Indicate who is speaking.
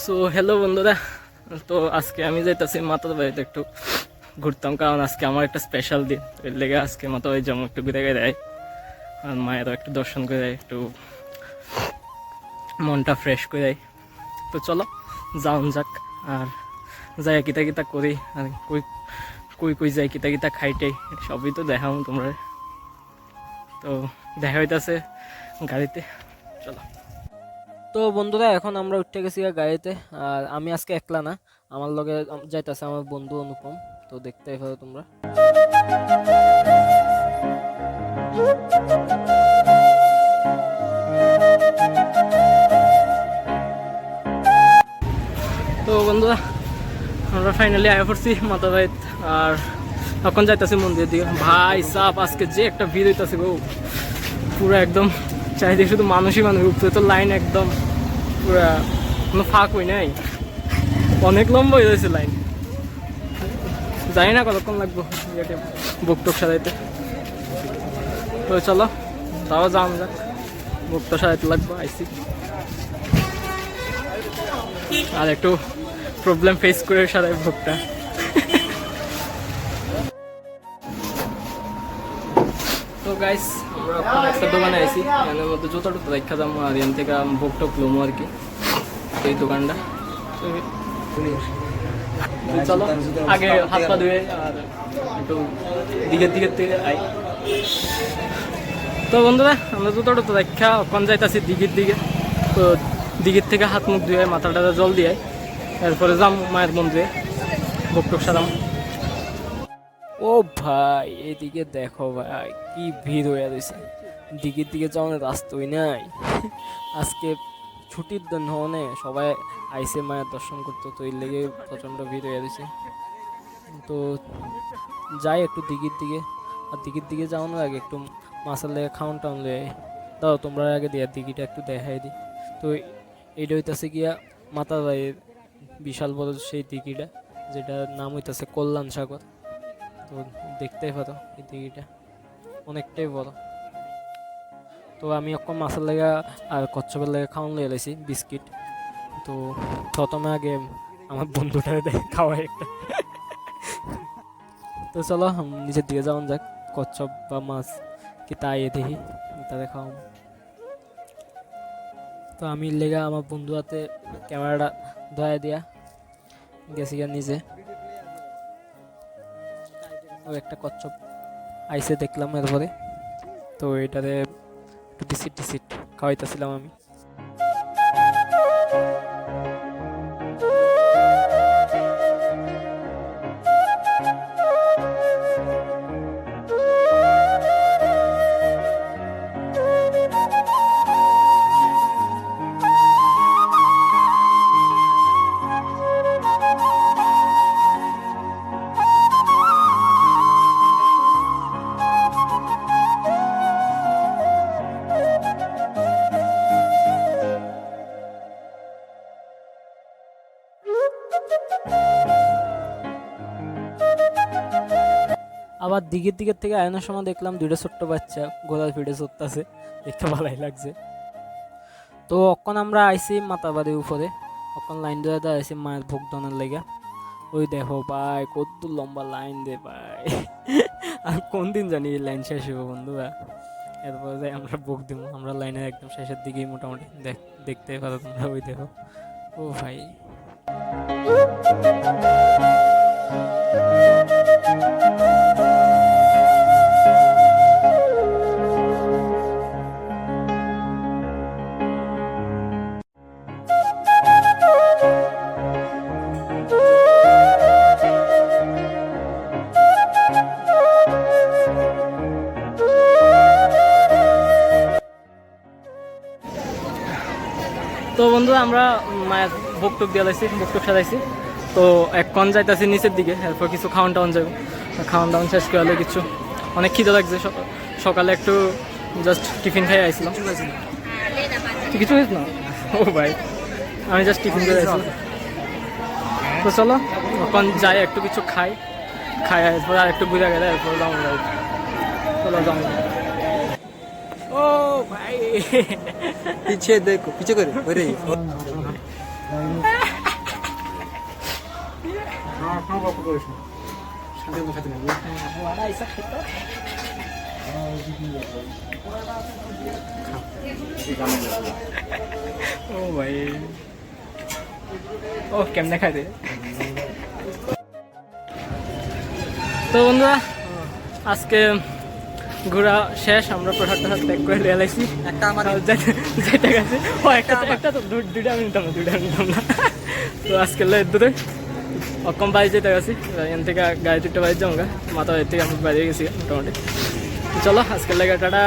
Speaker 1: So hello বন্ধুরা, তো আজকে আমি যাইতেছি মাতার বাড়িতে একটু ঘুরতাম, কারণ আজকে আমার একটা স্পেশাল দিন। এর লেগে আজকে মাতার বাড়ি যেমন একটু ঘুরে দেয় আর মায়েরও একটু দর্শন করে দেয়, একটু মনটা ফ্রেশ করে দেয়। তো চলো যাওন যাক, আর যাই কিতা কিতা করি আর কই কই কই যাই কিতা কিতা খাইটাই সবই তো দেখাম তোমরা। তো দেখা হইতেছে গাড়িতে, চলো। তো বন্ধুরা, এখন আমরা উঠে গেছি গাড়িতে, আর আমি আজকে একলা না, আমার লগে যাইতেছে আমার বন্ধু অনুপম। তো দেখতে পারো তোমরা। তো বন্ধুরা, আমরা ফাইনালি আয়া পড়ছি মাতা বাড়িত, আর এখন যাইতেছি মন্দিরের দিকে। ভাই সাপ, আজকে যে একটা ভিড় হইতেছে গো, পুরো একদম চারিদিকে শুধু মানুষই মানুষ। উপরে তো লাইন একদম পুরা, কোনো ফাঁক হই নাই, অনেক লম্বা হয়ে যাচ্ছে লাইন। জানি না কতক্ষণ লাগবো বুক টুক সাজাইতে। তো চলো তাও যাম যাক, বুক তো সাজাইতে লাগবো। আইসি আর একটু প্রবলেম ফেস করে সারাই বুকটা। তো গাইস, আমরা এখন একটা দোকানে আইসি, এর মধ্যে জুতো টুতো দেখা যাবো, আর এখান থেকে বুক টুক লমো আর কি, এই দোকানটা। চলো আগে হাত পা ধুয়ে আর একটু দিকের থেকে আই। তো বন্ধুরা, আমরা জুতো টুতো দেখা এখন যাইতাছি দিকের দিকে। তো দিকের থেকে হাত মুখ ধুয়ে মাথাটা জল দিয়ে এরপরে যাম মায়ের মন্দিরে, বুক টুক সারাম। ও ভাই, এদিকে দেখো ভাই, কি ভিড় হয়ে রয়েছে। দিকের দিকে যাওয়ার রাস্তাই নাই। আজকে ছুটির দিন হনে সবাই আইসে মায়ের দর্শন করতে, তো এর লেগে প্রচণ্ড ভিড় হয়ে রয়েছে। তো যাই একটু দিকের দিকে, আর দিকের দিকে যাওয়ানোর আগে একটু মাছের লেগে খাওয়ান টাউন লেগে দাও তোমরা আগে দিয়ে দিঘিটা একটু দেখাই দিই। তো এইটা হইতেছে গিয়া মাতার বাড়ির বিশাল বড় সেই দিঘিটা, যেটার নাম হইতেছে কল্যাণ সাগর। তো দেখতেই পারো এই দিঘিটা অনেকটাই বড়। তো আমি এখন মাছের লেগা আর কচ্ছপের লেগে খাওয়ান লেগে এলাইছি বিস্কিট। তো প্রথমে আগে আমার বন্ধুটা খাওয়াই একটা। তো চলো নিচের দিকে যাওয়ান যাক, কচ্ছপ বা মাছ কি তাই দেখি, তাদের খাওয়াম। তো আমি লেগা আমার বন্ধু হাতে ক্যামেরাটা ধোয়া দিয়া গেছি গা নিজে। ও একটা কচ্ছপ আইসে দেখলাম এরপরে, তো এটাতে একটু বিস্কিট টিসিট খাওয়াইতেছিলাম আমি। আবার দিকের থেকে আয়নার সময় দেখলাম দুইটা ছোট্ট বাচ্চা গোলার ফিডে চড়তেছে, দেখতে ভালোই লাগছে। তো অখন আমরা আইসি মাতাবাড়ির উপরে, অখন লাইন ধরে আইসি মায়ের ভোগ দানের লেগে। ওই দেখো ভাই, কত লম্বা লাইন দে ভাই। আর কোন দিন জানি এই লাইন শেষ হবো বন্ধুরা, এরপরে যাই আমরা ভোগ দিব। আমরা লাইনের একদম শেষের দিকেই মোটামুটি দেখতে পারো তোমরা, ওই দেখো। ও ভাই, তো বন্ধুরা আমরা মায়ের ভোগ টুক দিয়ে লাইছি, ভোগ টুক সাজাইছি। তো এখন যাইতেছি নিচের দিকে, এরপর কিছু খাওয়ান টাউন যাবো। খাওয়ান টাউন শেষ করে হলে কিছু অনেক খিদে লাগছে। সকালে একটু জাস্ট টিফিন খাই আইছিলাম। কিছু হয়েছে না? ও ভাই, আমি জাস্ট টিফিন করে আইছিলাম। তো চলো এখন যাই একটু কিছু খাই এরপর আর একটু ঘুরে গেলে এরপর যাবো। চলো যাবো। ओ भाई,
Speaker 2: पीछे देखो, पीछे करो, अरे গল্প করিস না শান্তি মতো খেতে নেবো
Speaker 1: ও ভাই ও কেমনে খাই রে তো বন্ধুরা আজকে ঘোরা শেষ আমরা প্রোডাক্টটা ত্যাগ করে রিয়েলাইছি
Speaker 2: একটা আমার
Speaker 1: যেটা গেছে ও একটা তো দুইটা আমি নিতাম না তো আজকে দূরে অকম বাইরে যেতে গেছি এখান থেকে গাড়ি দুটো বাইরে যাবো মাথা বাড়ির থেকে আমি বাইরে গেছি মোটামুটি চলো আজকের লাগে টাটা